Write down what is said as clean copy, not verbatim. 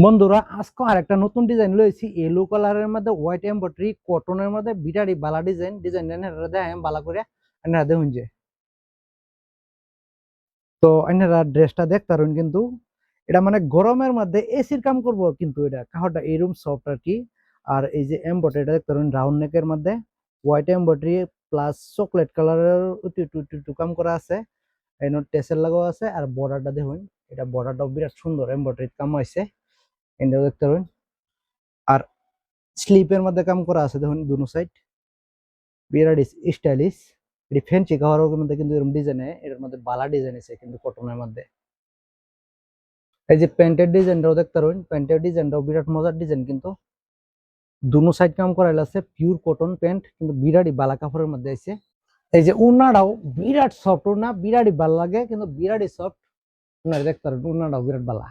বন্ধুরা আজকে আরেকটা নতুন ডিজাইন লইছি ইয়েলো কালারের মধ্যে হোয়াইট এমব্রয়ডারি কটনের মধ্যে বিটারি বালা ডিজাইন দেয় বালা করে আইনারা দেখুন যে তো আইনারা ড্রেসটা দেখতারুন কিন্তু এটা মানে গরমের মধ্যে এসির কাম করব কিন্তু এটা কাহটা এরকম সফট আর কি। আর এই যে এমব্রয়ডারিটা দেখতারুন রাউন্ড নেকের মধ্যে হোয়াইট এমব্রয়ডারি প্লাস চকলেট কালারের একটু কাম করা আছে, এনো টেসেল লাগাও আছে। আর বর্ডারটা দেখুন, এটা বর্ডারটাও বিরাট সুন্দর এমব্রয়ডারি কাম হয়েছে, এটা দেখতারুন। আর স্লিপের মধ্যে কাম করা আছে দেখুন দুনো সাইড, বিরাট স্টাইলিশ। এটি ফ্যান্সি কাভারের মধ্যে কিন্তু এরকম ডিজাইন, এর মধ্যে বালা ডিজাইন আছে কিন্তু কটনের মধ্যে। এই যে প্যান্টের ডিজাইনটাও দেখতে পারেন, প্যান্টের ডিজাইনটাও বিরাট মজার ডিজাইন কিন্তু দুনো সাইড কাম করা আছে, পিওর কটন প্যান্ট কিন্তু বিরাটই বালা কাপড়ের মধ্যে আছে। এই যে উন্নাটাও বিরাট সফট, উন্না বিরাটই ভালো লাগে কিন্তু বিরাটই সফট উন্না, দেখতে পারেন উন্নাটাও বিরাট বালা।